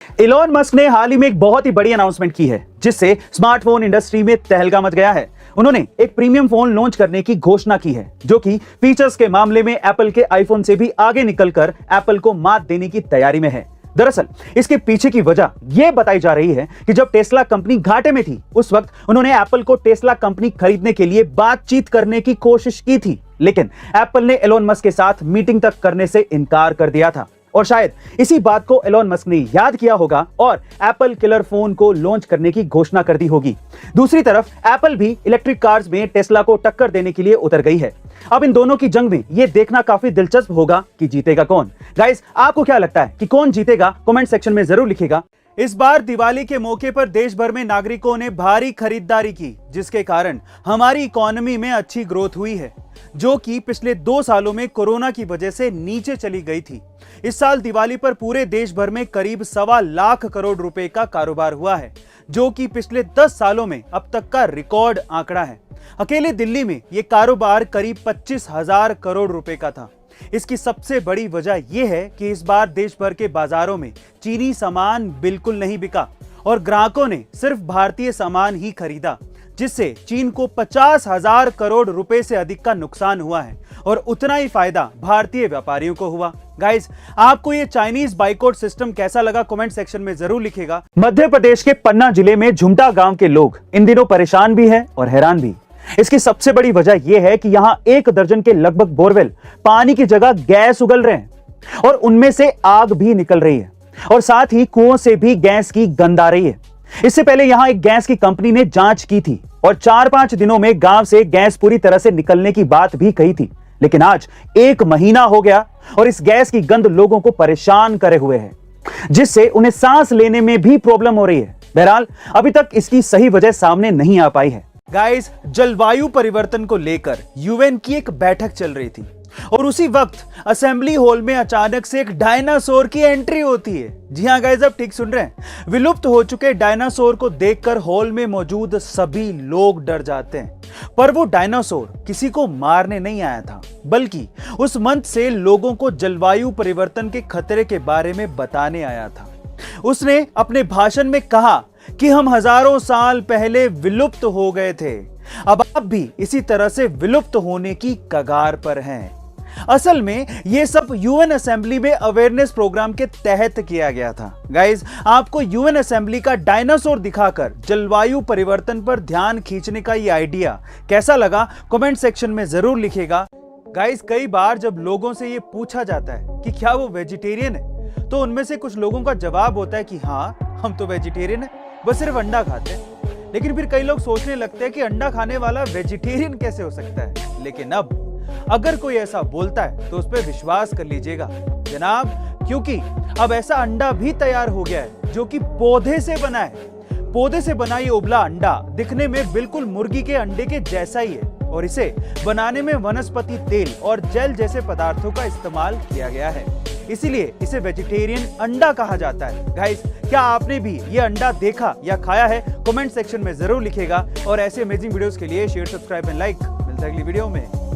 Elon Musk ने हाल ही में एक बहुत ही बड़ी अनाउंसमेंट की है जिससे स्मार्टफोन इंडस्ट्री में तहलका मच गया है। उन्होंने एक प्रीमियम फोन लॉन्च करने की घोषणा की है जो कि फीचर्स के मामले में एप्पल के आईफोन से भी आगे निकलकर एप्पल को मात देने की तैयारी में है। दरअसल इसके पीछे की वजह यह बताई जा रही है कि जब टेस्ला कंपनी घाटे में थी उस वक्त उन्होंने एप्पल को टेस्ला कंपनी खरीदने के लिए बातचीत करने की कोशिश की थी, लेकिन एप्पल ने एलोन मस्क के साथ मीटिंग तक करने से इनकार कर दिया था और शायद इसी बात को एलोन मस्क ने याद किया होगा और एप्पल किलर फोन को लॉन्च करने की घोषणा कर दी होगी। दूसरी तरफ एप्पल भी इलेक्ट्रिक कार्स में टेस्ला को टक्कर देने के लिए उतर गई है। अब इन दोनों की जंग में यह देखना काफी दिलचस्प होगा कि जीतेगा कौन। गाइस, आपको क्या लगता है कि कौन जीतेगा? कमेंट सेक्शन में जरूर लिखिएगा। इस बार दिवाली के मौके पर देश भर में नागरिकों ने भारी खरीदारी की जिसके कारण हमारी इकोनॉमी में अच्छी ग्रोथ हुई है जो कि पिछले 2 सालों में कोरोना की वजह से नीचे चली गई थी। इस साल दिवाली पर पूरे देश भर में करीब 1.25 लाख करोड़ रुपए का कारोबार हुआ है जो कि पिछले 10 सालों में अब तक का रिकॉर्ड आंकड़ा है। अकेले दिल्ली में यह कारोबार करीब 25,000 करोड़ रुपए का था। इसकी सबसे बड़ी वजह यह है कि इस बार देश भर के बाजारों में चीनी सामान बिल्कुल नहीं बिका और ग्राहकों ने सिर्फ भारतीय सामान ही खरीदा, जिससे चीन को 50,000 करोड़ रुपए से अधिक का नुकसान हुआ है और उतना ही फायदा भारतीय व्यापारियों को हुआ। गाइस, आपको ये चाइनीज बाइकआउट सिस्टम कैसा लगा? कमेंट सेक्शन में जरूर लिखिएगा। मध्य प्रदेश के पन्ना जिले में झुमटा गांव के लोग इन दिनों परेशान भी हैं और हैरान भी। इसकी सबसे बड़ी वजह यह है कि यहां 1 दर्जन के लगभग बोरवेल पानी की जगह गैस उगल रहे हैं और उनमें से आग भी निकल रही है और साथ ही कुओं से भी गैस की गंध आ रही है। इससे पहले यहां एक गैस की कंपनी ने जांच की थी और 4-5 दिनों में गांव से गैस पूरी तरह से निकलने की बात भी कही थी, लेकिन आज 1 महीना हो गया और इस गैस की गंध लोगों को परेशान करे हुए है, जिससे उन्हें सांस लेने में भी प्रॉब्लम हो रही है। बहरहाल अभी तक इसकी सही वजह सामने नहीं आ पाई है। गाइस, जलवायु परिवर्तन को लेकर यूएन की एक बैठक चल रही थी और उसी वक्त असेंबली हॉल में अचानक से एक डायनासोर की एंट्री होती है। जी हां गाइस, आप ठीक सुन रहे हैं। विलुप्त हो चुके डायनासोर को देखकर हॉल में मौजूद सभी लोग डर जाते हैं, पर वो डायनासोर किसी को मारने नहीं आया था, बल्कि उस मंच से लोगों को जलवायु परिवर्तन के खतरे के बारे में बताने आया था। उसने अपने भाषण में कहा कि हम हजारों साल पहले विलुप्त हो गए थे, अब आप भी इसी तरह से विलुप्त होने की कगार पर हैं। असल में यह सब यूएन असेंबली में अवेयरनेस प्रोग्राम के तहत किया गया था। गाइस, आपको यूएन असेंबली का डायनासोर दिखाकर जलवायु परिवर्तन पर ध्यान खींचने का यह आइडिया कैसा लगा? कमेंट सेक्शन में जरूर लिखिएगा। गाइस, कई बार जब लोगों से यह पूछा जाता है कि क्या वो वेजिटेरियन है, तो उनमें से कुछ लोगों का जवाब होता है कि हाँ, हम तो वेजिटेरियन है, बस सिर्फ अंडा खाते हैं। लेकिन फिर कई लोग सोचने लगते हैं कि अंडा खाने वाला वेजिटेरियन कैसे हो सकता है। लेकिन अब अगर कोई ऐसा बोलता है तो उस पर विश्वास कर लीजिएगा जनाब, क्योंकि अब ऐसा अंडा भी तैयार हो गया है जो कि पौधे से बना है। पौधे से बना ये उबला अंडा दिखने में बिल्कुल मुर्गी के अंडे के जैसा ही है और इसे बनाने में वनस्पति तेल और जेल जैसे पदार्थों का इस्तेमाल किया गया है, इसीलिए इसे वेजिटेरियन अंडा कहा जाता है। गाइस, क्या आपने भी ये अंडा देखा या खाया है? कमेंट सेक्शन में जरूर लिखिएगा और ऐसे अमेजिंग वीडियोस के लिए शेयर, सब्सक्राइब एंड लाइक। मिलते हैं अगली वीडियो में।